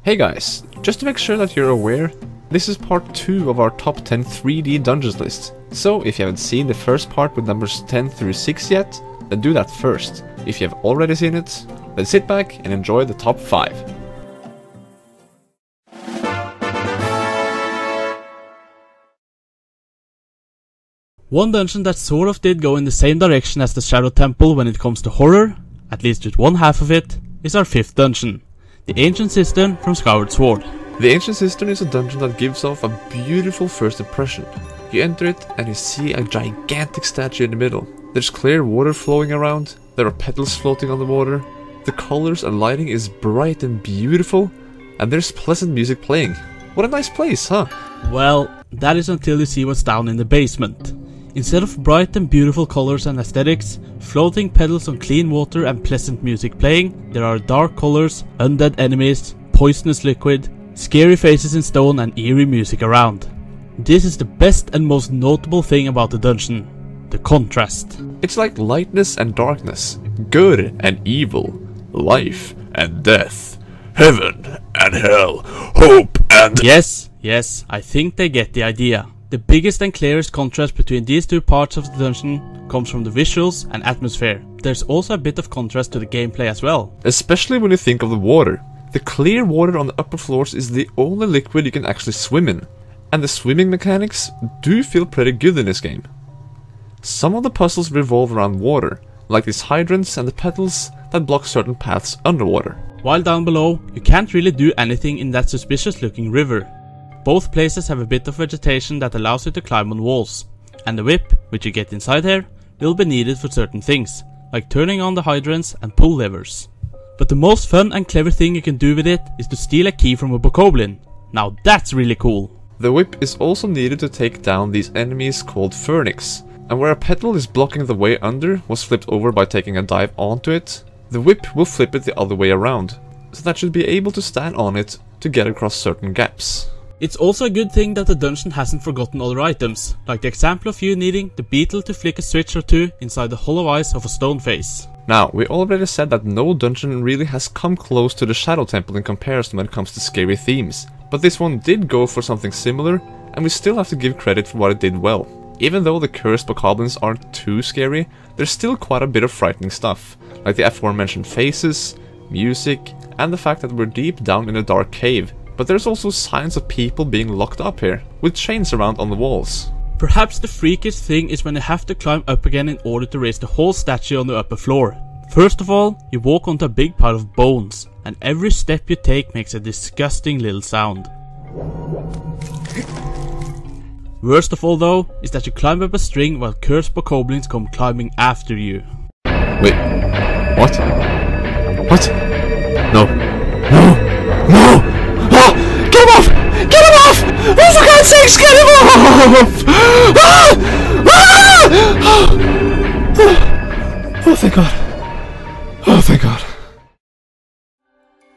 Hey guys, just to make sure that you're aware, this is part 2 of our top 10 3D dungeons list. So if you haven't seen the first part with numbers 10 through 6 yet, then do that first. If you have already seen it, then sit back and enjoy the top 5. One dungeon that sort of did go in the same direction as the Shadow Temple when it comes to horror, at least with one half of it, is our 5th dungeon, the Ancient Cistern from Skyward Sword. The Ancient Cistern is a dungeon that gives off a beautiful first impression. You enter it and you see a gigantic statue in the middle. There's clear water flowing around, there are petals floating on the water, the colors and lighting is bright and beautiful, and there's pleasant music playing. What a nice place, huh? Well, that is until you see what's down in the basement. Instead of bright and beautiful colors and aesthetics, floating petals on clean water and pleasant music playing, there are dark colors, undead enemies, poisonous liquid, scary faces in stone and eerie music around. This is the best and most notable thing about the dungeon, the contrast. It's like lightness and darkness, good and evil, life and death, heaven and hell, hope and... Yes, I think they get the idea. The biggest and clearest contrast between these two parts of the dungeon comes from the visuals and atmosphere. There's also a bit of contrast to the gameplay as well. Especially when you think of the water. The clear water on the upper floors is the only liquid you can actually swim in. And the swimming mechanics do feel pretty good in this game. Some of the puzzles revolve around water, like these hydrants and the petals that block certain paths underwater. While down below, you can't really do anything in that suspicious looking river. Both places have a bit of vegetation that allows you to climb on walls, and the whip, which you get inside here, will be needed for certain things, like turning on the hydrants and pull levers. But the most fun and clever thing you can do with it is to steal a key from a bokoblin. Now that's really cool. The whip is also needed to take down these enemies called Phoenix, and where a petal is blocking the way under was flipped over by taking a dive onto it, the whip will flip it the other way around, so that you'll be able to stand on it to get across certain gaps. It's also a good thing that the dungeon hasn't forgotten other items, like the example of you needing the beetle to flick a switch or two inside the hollow eyes of a stone face. Now, we already said that no dungeon really has come close to the Shadow Temple in comparison when it comes to scary themes, but this one did go for something similar, and we still have to give credit for what it did well. Even though the cursed bokoblins aren't too scary, there's still quite a bit of frightening stuff, like the aforementioned faces, music, and the fact that we're deep down in a dark cave. But there's also signs of people being locked up here, with chains around on the walls. Perhaps the freakiest thing is when you have to climb up again in order to raise the whole statue on the upper floor. First of all, you walk onto a big pile of bones, and every step you take makes a disgusting little sound. Worst of all though, is that you climb up a string while cursed bokoblins come climbing after you. Wait, what? What? No. No! Oh, get him off! Get him off! Oh, for God's sakes, get him off! Ah! Ah! Oh, thank God. Oh, thank God.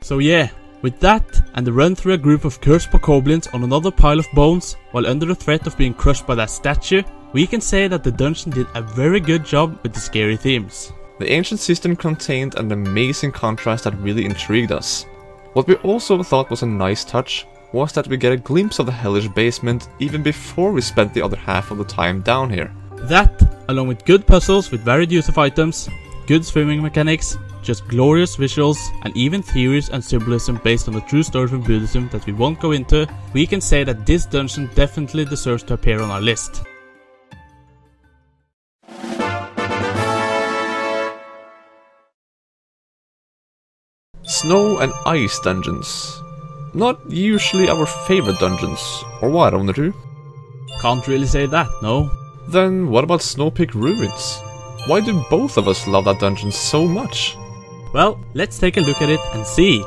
So yeah, with that, and the run through a group of cursed bokoblins on another pile of bones, while under the threat of being crushed by that statue, we can say that the dungeon did a very good job with the scary themes. The Ancient Cistern contained an amazing contrast that really intrigued us. What we also thought was a nice touch was that we get a glimpse of the hellish basement even before we spent the other half of the time down here. That, along with good puzzles with varied use of items, good swimming mechanics, just glorious visuals, and even theories and symbolism based on the true story from Buddhism that we won't go into, we can say that this dungeon definitely deserves to appear on our list. Snow and ice dungeons. Not usually our favorite dungeons, or what, Owner2? Can't really say that, no. Then what about Snowpeak Ruins? Why do both of us love that dungeon so much? Well, let's take a look at it and see.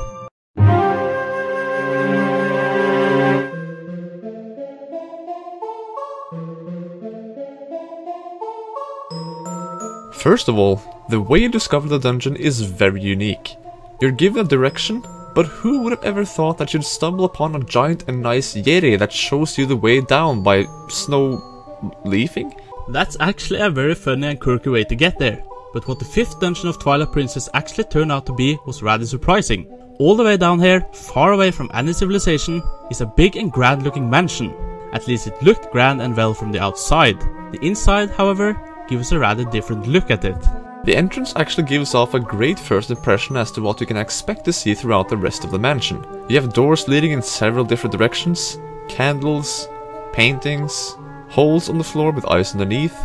First of all, the way you discover the dungeon is very unique. You're given a direction, but who would have ever thought that you'd stumble upon a giant and nice yeti that shows you the way down by snow-leafing? That's actually a very funny and quirky way to get there. But what the 5th dungeon of Twilight Princess actually turned out to be was rather surprising. all the way down here, far away from any civilization, is a big and grand looking mansion. At least it looked grand and well from the outside. The inside, however, gives a rather different look at it. The entrance actually gives off a great first impression as to what you can expect to see throughout the rest of the mansion. You have doors leading in several different directions, candles, paintings, holes on the floor with ice underneath,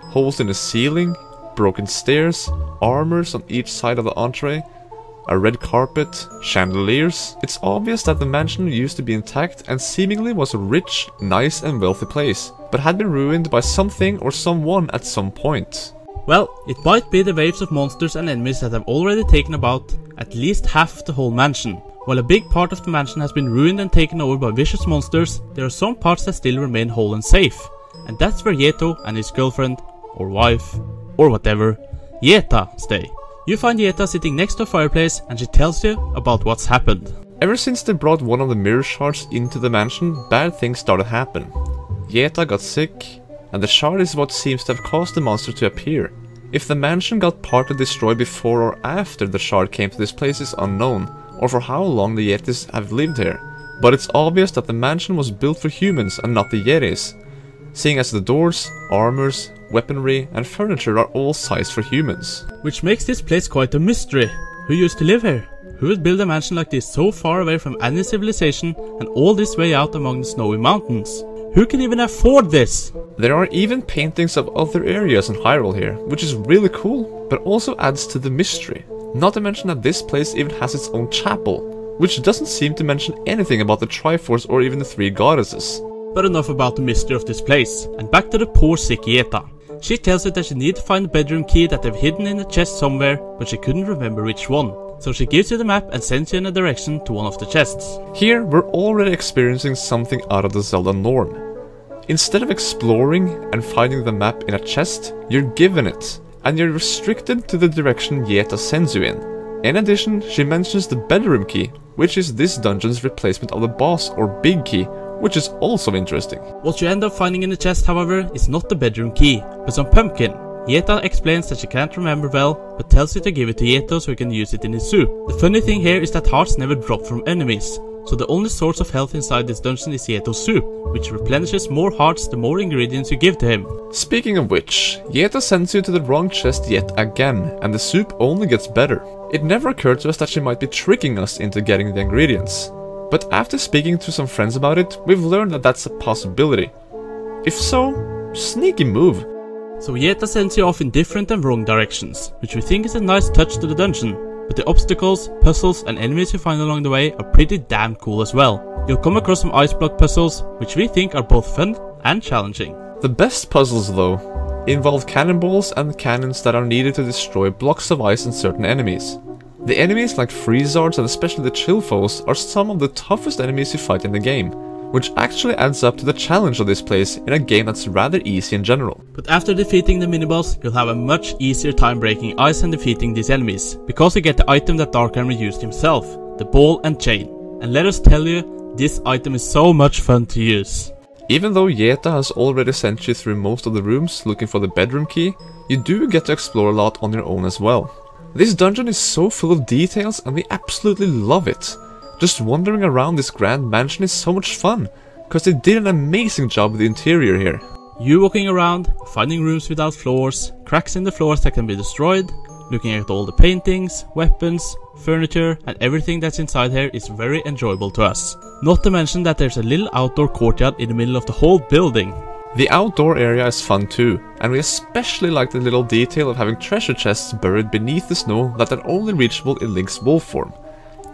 holes in the ceiling, broken stairs, armors on each side of the entree, a red carpet, chandeliers. It's obvious that the mansion used to be intact and seemingly was a rich, nice and wealthy place, but had been ruined by something or someone at some point. Well, it might be the waves of monsters and enemies that have already taken about at least half of the whole mansion. While a big part of the mansion has been ruined and taken over by vicious monsters, there are some parts that still remain whole and safe. And that's where Yeto and his girlfriend, or wife, or whatever, Yeta, stay. You find Yeta sitting next to a fireplace and she tells you about what's happened. Ever since they brought one of the mirror shards into the mansion, bad things started happening. Yeta got sick, and the shard is what seems to have caused the monster to appear. If the mansion got partly destroyed before or after the shard came to this place is unknown, or for how long the Yetis have lived here. But it's obvious that the mansion was built for humans and not the Yetis, seeing as the doors, armors, weaponry and furniture are all sized for humans. Which makes this place quite a mystery. Who used to live here? Who would build a mansion like this so far away from any civilization and all this way out among the snowy mountains? Who can even afford this? There are even paintings of other areas in Hyrule here, which is really cool, but also adds to the mystery. Not to mention that this place even has its own chapel, which doesn't seem to mention anything about the Triforce or even the three goddesses. But enough about the mystery of this place, and back to the poor sick Yeta. She tells you that she needs to find the bedroom key that they've hidden in the chest somewhere, but she couldn't remember which one. So she gives you the map and sends you in a direction to one of the chests. Here we're already experiencing something out of the Zelda norm. Instead of exploring and finding the map in a chest, you're given it, and you're restricted to the direction Yeta sends you in. In addition, she mentions the bedroom key, which is this dungeon's replacement of the boss or big key, which is also interesting. What you end up finding in the chest, however, is not the bedroom key, but some pumpkin. Yeta explains that she can't remember well, but tells you to give it to Yeto so he can use it in his soup. The funny thing here is that hearts never drop from enemies, so the only source of health inside this dungeon is Yeto's soup, which replenishes more hearts the more ingredients you give to him. Speaking of which, Yeta sends you to the wrong chest yet again, and the soup only gets better. It never occurred to us that she might be tricking us into getting the ingredients. But after speaking to some friends about it, we've learned that that's a possibility. If so, sneaky move. So Yeta sends you off in different and wrong directions, which we think is a nice touch to the dungeon. But the obstacles, puzzles and enemies you find along the way are pretty damn cool as well. You'll come across some ice block puzzles, which we think are both fun and challenging. The best puzzles though, involve cannonballs and cannons that are needed to destroy blocks of ice and certain enemies. The enemies like Freezards and especially the Chill Foes are some of the toughest enemies you fight in the game, which actually adds up to the challenge of this place in a game that's rather easy in general. But after defeating the miniboss, you'll have a much easier time breaking ice and defeating these enemies, because you get the item that Darkhammer used himself, the ball and chain. And let us tell you, this item is so much fun to use. Even though Yeta has already sent you through most of the rooms looking for the bedroom key, you do get to explore a lot on your own as well. This dungeon is so full of details and we absolutely love it. Just wandering around this grand mansion is so much fun, cause they did an amazing job with the interior here. You walking around, finding rooms without floors, cracks in the floors that can be destroyed, looking at all the paintings, weapons, furniture and everything that's inside here is very enjoyable to us. Not to mention that there's a little outdoor courtyard in the middle of the whole building. The outdoor area is fun too, and we especially like the little detail of having treasure chests buried beneath the snow that are only reachable in Link's wolf form.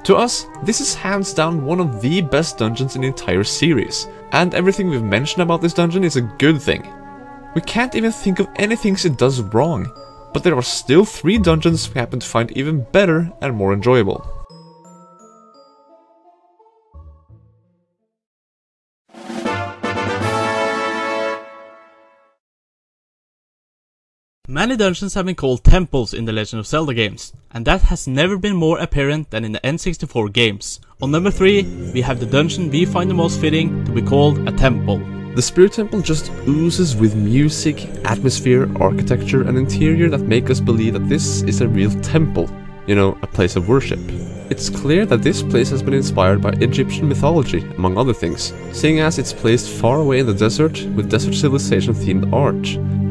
To us, this is hands down one of the best dungeons in the entire series, and everything we've mentioned about this dungeon is a good thing. We can't even think of any things it does wrong, but there are still 3 dungeons we happen to find even better and more enjoyable. Many dungeons have been called temples in the Legend of Zelda games, and that has never been more apparent than in the N64 games. On number 3, we have the dungeon we find the most fitting to be called a temple. The Spirit Temple just oozes with music, atmosphere, architecture and interior that make us believe that this is a real temple. you know, a place of worship. It's clear that this place has been inspired by Egyptian mythology, among other things, seeing as it's placed far away in the desert with desert civilization themed art.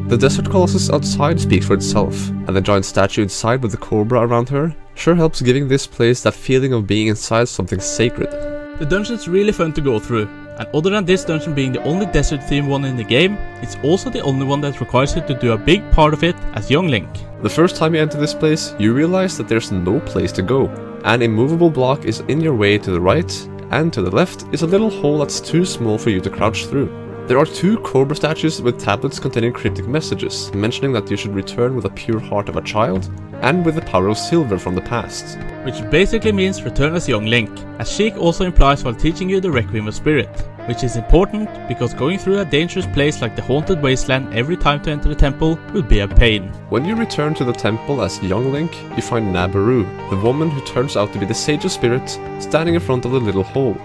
The desert colossus outside speaks for itself, and the giant statue inside with the cobra around her sure helps giving this place that feeling of being inside something sacred. The dungeon's really fun to go through, and other than this dungeon being the only desert themed one in the game, it's also the only one that requires you to do a big part of it as young Link. The first time you enter this place, you realize that there's no place to go. An immovable block is in your way to the right, and to the left is a little hole that's too small for you to crouch through. There are 2 cobra statues with tablets containing cryptic messages, mentioning that you should return with a pure heart of a child, and with the power of silver from the past. Which basically means return as young Link, as Sheik also implies while teaching you the Requiem of Spirit, which is important because going through a dangerous place like the Haunted Wasteland every time to enter the temple would be a pain. When you return to the temple as young Link, you find Nabaru, the woman who turns out to be the Sage of Spirit, standing in front of the little hole.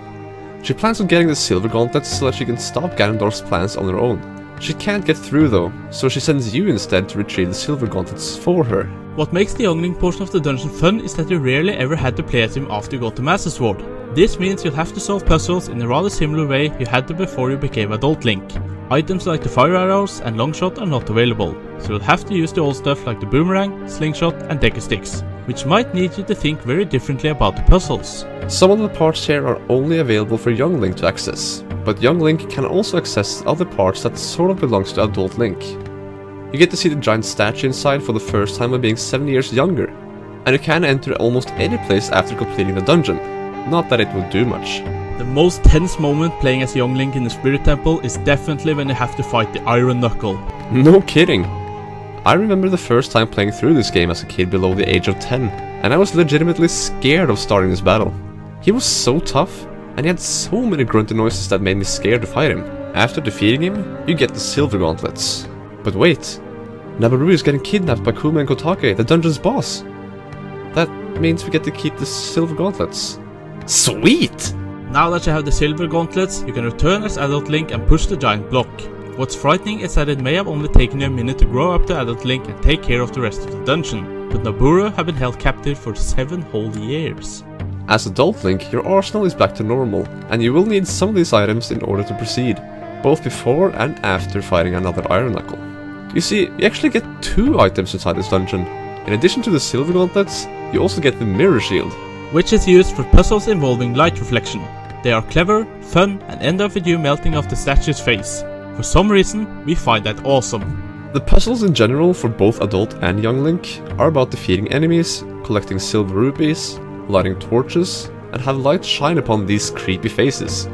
She plans on getting the silver gauntlets so that she can stop Ganondorf's plans on her own. She can't get through though, so she sends you instead to retrieve the silver gauntlets for her. What makes the young Link portion of the dungeon fun is that you rarely ever had to play as him after you got the Master Sword. This means you'll have to solve puzzles in a rather similar way you had to before you became adult Link. Items like the fire arrows and longshot are not available, so you'll have to use the old stuff like the boomerang, slingshot and decker sticks, which might need you to think very differently about the puzzles. Some of the parts here are only available for young Link to access, but young Link can also access other parts that sort of belongs to adult Link. You get to see the giant statue inside for the first time by being 7 years younger, and you can enter almost any place after completing the dungeon, not that it would do much. The most tense moment playing as young Link in the Spirit Temple is definitely when you have to fight the Iron Knuckle. No kidding! I remember the first time playing through this game as a kid below the age of 10, and I was legitimately scared of starting this battle. He was so tough, and he had so many grunty noises that made me scared to fight him. After defeating him, you get the silver gauntlets. But wait, Nabaru is getting kidnapped by Kuma and Kotake, the dungeon's boss. That means we get to keep the silver gauntlets. Sweet! Now that you have the silver gauntlets, you can return as adult Link and push the giant block. What's frightening is that it may have only taken you a minute to grow up to adult Link and take care of the rest of the dungeon, but Nabaru have been held captive for 7 whole years. As adult Link, your arsenal is back to normal, and you will need some of these items in order to proceed, both before and after fighting another Iron Knuckle. You see, you actually get 2 items inside this dungeon. In addition to the silver gauntlets, you also get the mirror shield, which is used for puzzles involving light reflection. They are clever, fun, and end up with you melting off the statue's face. For some reason, we find that awesome. The puzzles in general for both adult and young Link are about defeating enemies, collecting silver rupees, lighting torches, and have light shine upon these creepy faces.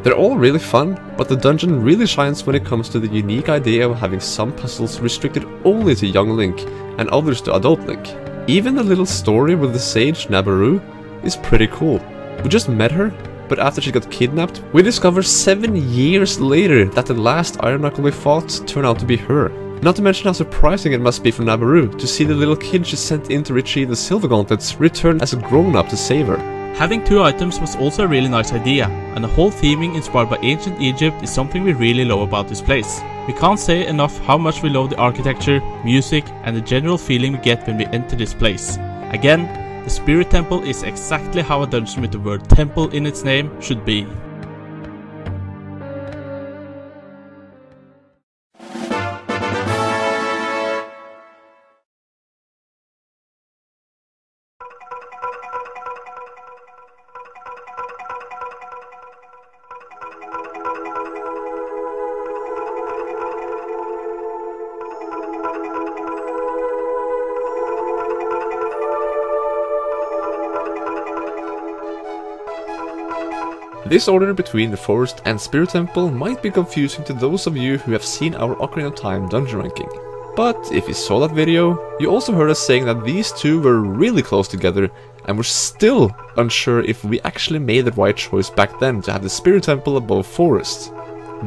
They're all really fun, but the dungeon really shines when it comes to the unique idea of having some puzzles restricted only to young Link and others to adult Link. Even the little story with the sage Nabaru is pretty cool. We just met her, but after she got kidnapped, we discover 7 years later that the last Iron Knuckle we fought turned out to be her. Not to mention how surprising it must be for Nabaru to see the little kid she sent in to retrieve the silver gauntlets return as a grown-up to save her. Having 2 items was also a really nice idea, and the whole theming inspired by ancient Egypt is something we really love about this place. We can't say enough how much we love the architecture, music, and the general feeling we get when we enter this place. Again, the Spirit Temple is exactly how a dungeon with the word temple in its name should be. This order between the Forest and Spirit Temple might be confusing to those of you who have seen our Ocarina of Time dungeon ranking. But if you saw that video, you also heard us saying that these 2 were really close together, and we're still unsure if we actually made the right choice back then to have the Spirit Temple above Forest.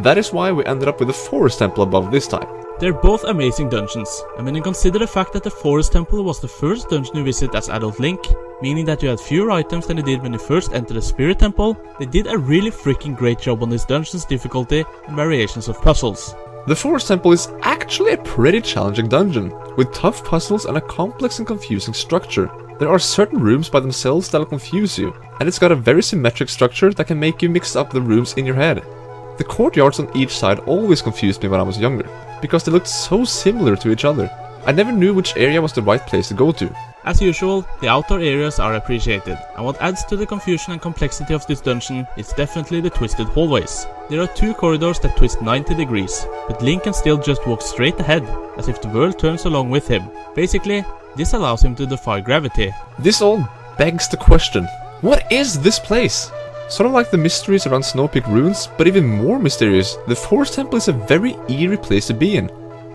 That is why we ended up with the Forest Temple above this time. They're both amazing dungeons, and when you consider the fact that the Forest Temple was the first dungeon you visit as adult Link, meaning that you had fewer items than you did when you first entered the Spirit Temple, they did a really freaking great job on this dungeon's difficulty and variations of puzzles. The Forest Temple is actually a pretty challenging dungeon, with tough puzzles and a complex and confusing structure. There are certain rooms by themselves that'll confuse you, and it's got a very symmetric structure that can make you mix up the rooms in your head. The courtyards on each side always confused me when I was younger, because they looked so similar to each other. I never knew which area was the right place to go to. As usual, the outdoor areas are appreciated, and what adds to the confusion and complexity of this dungeon is definitely the twisted hallways. There are 2 corridors that twist 90 degrees, but Link can still just walk straight ahead, as if the world turns along with him. Basically, this allows him to defy gravity. This all begs the question, what is this place? Sort of like the mysteries around Snowpeak Ruins, but even more mysterious, the Force Temple is a very eerie place to be in.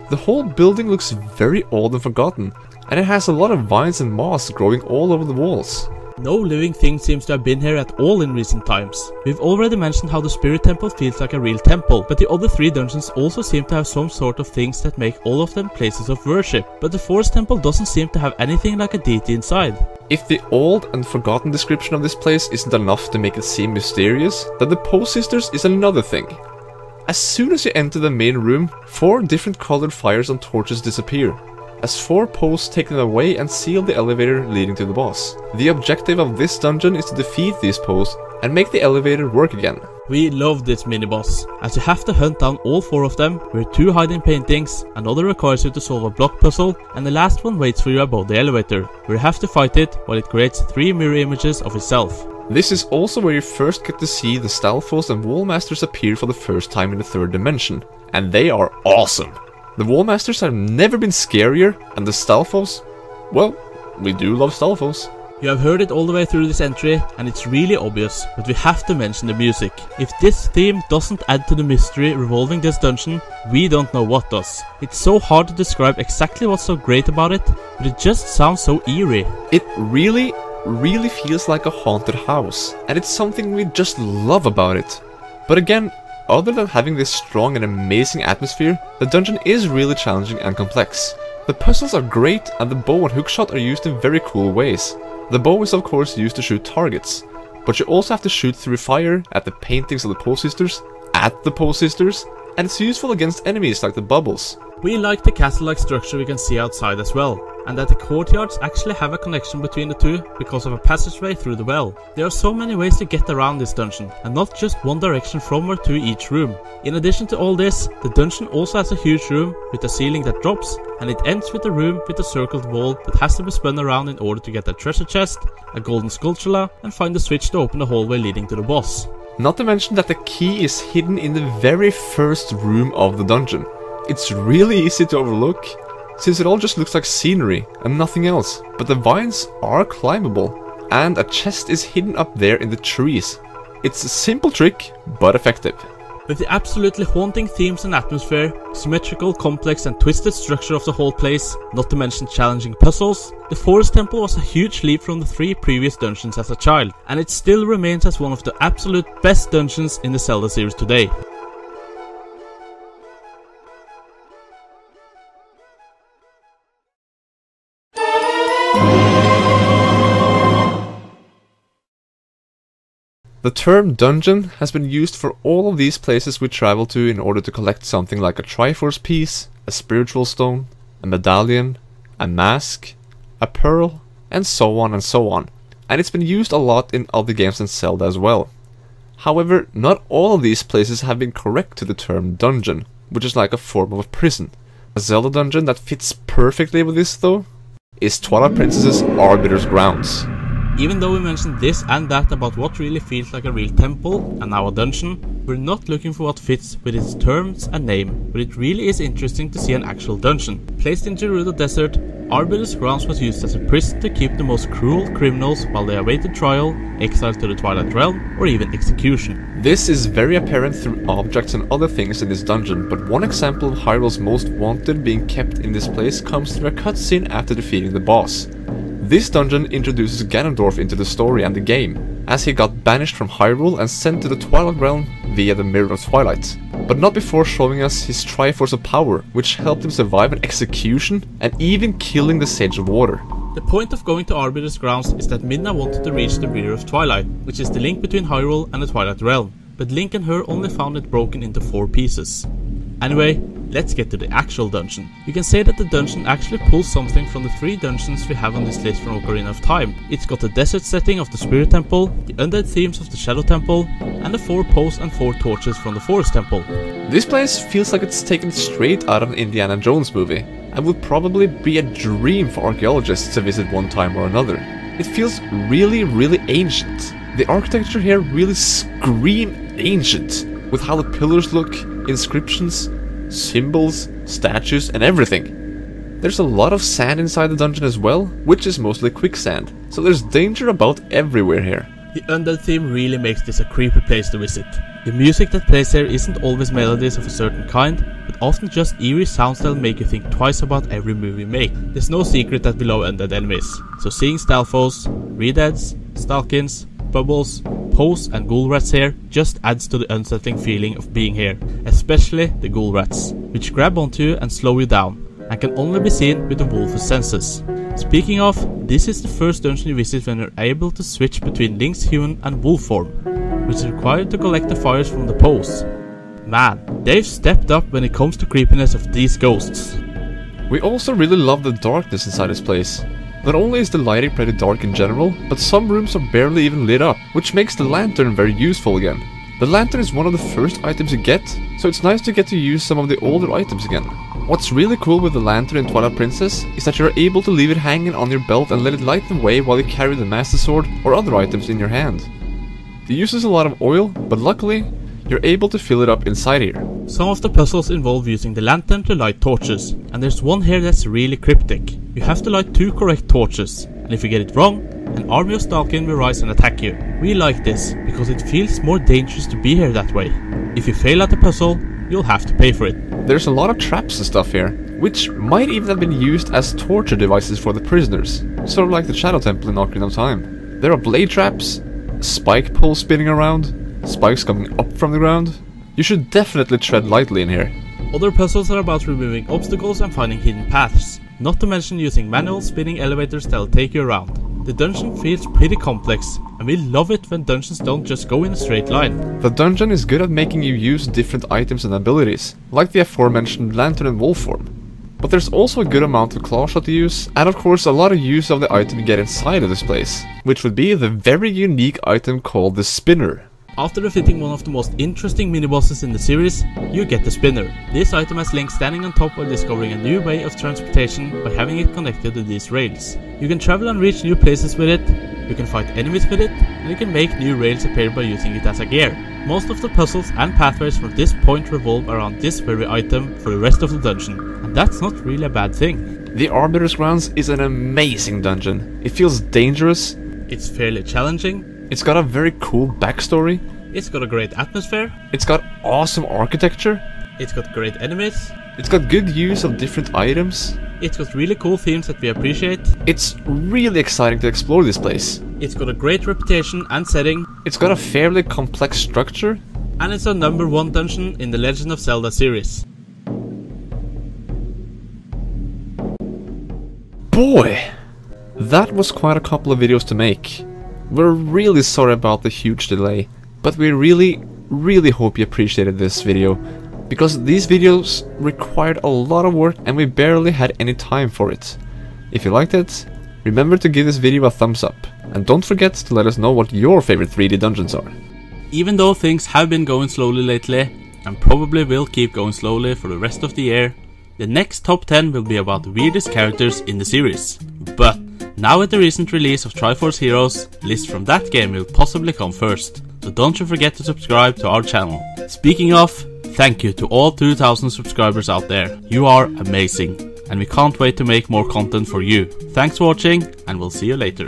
The whole building looks very old and forgotten, and it has a lot of vines and moss growing all over the walls. No living thing seems to have been here at all in recent times. We've already mentioned how the Spirit Temple feels like a real temple, but the other 3 dungeons also seem to have some sort of things that make all of them places of worship. But the Force Temple doesn't seem to have anything like a deity inside. If the old and forgotten description of this place isn't enough to make it seem mysterious, then the Pose Sisters is another thing. As soon as you enter the main room, 4 different colored fires and torches disappear, as 4 posts take them away and seal the elevator leading to the boss. The objective of this dungeon is to defeat these posts and make the elevator work again. We love this mini-boss, as you have to hunt down all 4 of them with 2 hiding paintings, another requires you to solve a block puzzle, and the last one waits for you above the elevator, where you have to fight it while it creates 3 mirror images of itself. This is also where you first get to see the Stalfos and Wallmasters appear for the first time in the 3rd dimension, and they are awesome. The Wallmasters have never been scarier, and the Stalfos, well, we do love Stalfos. You have heard it all the way through this entry, and it's really obvious, but we have to mention the music. If this theme doesn't add to the mystery revolving this dungeon, we don't know what does. It's so hard to describe exactly what's so great about it, but it just sounds so eerie. It really feels like a haunted house, and it's something we just love about it. But again, other than having this strong and amazing atmosphere, the dungeon is really challenging and complex. The puzzles are great, and the bow and hookshot are used in very cool ways. The bow is of course used to shoot targets, but you also have to shoot through fire at the paintings of the Pose Sisters, and it's useful against enemies like the bubbles. We like the castle-like structure we can see outside as well, and that the courtyards actually have a connection between the 2 because of a passageway through the well. There are so many ways to get around this dungeon, and not just one direction from or to each room. In addition to all this, the dungeon also has a huge room with a ceiling that drops, and it ends with a room with a circled wall that has to be spun around in order to get a treasure chest, a golden sculpture, and find the switch to open the hallway leading to the boss. Not to mention that the key is hidden in the very first room of the dungeon. It's really easy to overlook, since it all just looks like scenery and nothing else, but the vines are climbable, and a chest is hidden up there in the trees. It's a simple trick, but effective. With the absolutely haunting themes and atmosphere, symmetrical, complex and twisted structure of the whole place, not to mention challenging puzzles, the Forest Temple was a huge leap from the 3 previous dungeons as a child, and it still remains as one of the absolute best dungeons in the Zelda series today. The term dungeon has been used for all of these places we travel to in order to collect something like a Triforce piece, a spiritual stone, a medallion, a mask, a pearl, and so on and so on. And it's been used a lot in other games than Zelda as well. However, not all of these places have been correct to the term dungeon, which is like a form of a prison. A Zelda dungeon that fits perfectly with this though is Twilight Princess's Arbiters grounds. Even though we mentioned this and that about what really feels like a real temple and now a dungeon, we're not looking for what fits with its terms and name, but it really is interesting to see an actual dungeon. Placed in Gerudo Desert, Arbiters Grounds was used as a prison to keep the most cruel criminals while they awaited trial, exile to the Twilight Realm, or even execution. This is very apparent through objects and other things in this dungeon, but one example of Hyrule's most wanted being kept in this place comes through a cutscene after defeating the boss. This dungeon introduces Ganondorf into the story and the game, as he got banished from Hyrule and sent to the Twilight Realm via the Mirror of Twilight, but not before showing us his Triforce of power, which helped him survive an execution and even killing the Sage of Water. The point of going to Arbiter's Grounds is that Midna wanted to reach the Mirror of Twilight, which is the link between Hyrule and the Twilight Realm, but Link and her only found it broken into 4 pieces. Anyway, let's get to the actual dungeon. You can say that the dungeon actually pulls something from the 3 dungeons we have on this list from Ocarina of Time. It's got the desert setting of the Spirit Temple, the undead themes of the Shadow Temple, and the 4 posts and 4 torches from the Forest Temple. This place feels like it's taken straight out of an Indiana Jones movie, and would probably be a dream for archaeologists to visit one time or another. It feels really ancient. The architecture here really screams ancient, with how the pillars look, inscriptions, symbols, statues, and everything. There's a lot of sand inside the dungeon as well, which is mostly quicksand, so there's danger about everywhere here. The undead theme really makes this a creepy place to visit. The music that plays here isn't always melodies of a certain kind, but often just eerie sounds that'll make you think twice about every move we make. There's no secret that we love undead enemies, so seeing Stalfos, Redeads, Stalkins, Bubbles, Poes and Ghoul Rats here just adds to the unsettling feeling of being here, especially the Ghoul Rats, which grab onto you and slow you down, and can only be seen with the Wolf's senses. Speaking of, this is the first dungeon you visit when you're able to switch between Link's human and wolf form, which is required to collect the fires from the Poes. Man, they've stepped up when it comes to creepiness of these ghosts. We also really love the darkness inside this place. Not only is the lighting pretty dark in general, but some rooms are barely even lit up, which makes the lantern very useful again. The lantern is one of the first items you get, so it's nice to get to use some of the older items again. What's really cool with the lantern in Twilight Princess is that you're able to leave it hanging on your belt and let it light the way while you carry the Master Sword or other items in your hand. It uses a lot of oil, but luckily, you're able to fill it up inside here. Some of the puzzles involve using the lantern to light torches, and there's one here that's really cryptic. You have to light 2 correct torches, and if you get it wrong, an army of Stalkin will rise and attack you. We like this, because it feels more dangerous to be here that way. If you fail at the puzzle, you'll have to pay for it. There's a lot of traps and stuff here, which might even have been used as torture devices for the prisoners, sort of like the Shadow Temple in Ocarina of Time. There are blade traps, spike poles spinning around, spikes coming up from the ground. You should definitely tread lightly in here. Other puzzles are about removing obstacles and finding hidden paths, not to mention using manual spinning elevators that'll take you around. The dungeon feels pretty complex, and we love it when dungeons don't just go in a straight line. The dungeon is good at making you use different items and abilities, like the aforementioned lantern and wolf form. But there's also a good amount of claw shot to use, and of course a lot of use of the item you get inside of this place, which would be the very unique item called the spinner. After defeating one of the most interesting mini-bosses in the series, you get the spinner. This item has Link standing on top while discovering a new way of transportation by having it connected to these rails. You can travel and reach new places with it, you can fight enemies with it, and you can make new rails appear by using it as a gear. Most of the puzzles and pathways from this point revolve around this very item for the rest of the dungeon, and that's not really a bad thing. The Arbiters Grounds is an amazing dungeon. It feels dangerous. It's fairly challenging. It's got a very cool backstory. It's got a great atmosphere. It's got awesome architecture. It's got great enemies. It's got good use of different items. It's got really cool themes that we appreciate. It's really exciting to explore this place. It's got a great reputation and setting. It's got a fairly complex structure. And it's our #1 dungeon in the Legend of Zelda series. Boy! That was quite a couple of videos to make. We're really sorry about the huge delay, but we really hope you appreciated this video, because these videos required a lot of work and we barely had any time for it. If you liked it, remember to give this video a thumbs up, and don't forget to let us know what your favorite 3D dungeons are. Even though things have been going slowly lately, and probably will keep going slowly for the rest of the year, the next top 10 will be about the weirdest characters in the series. But now with the recent release of Triforce Heroes, lists from that game will possibly come first, so don't you forget to subscribe to our channel. Speaking of, thank you to all 2000 subscribers out there. You are amazing, and we can't wait to make more content for you. Thanks for watching, and we'll see you later.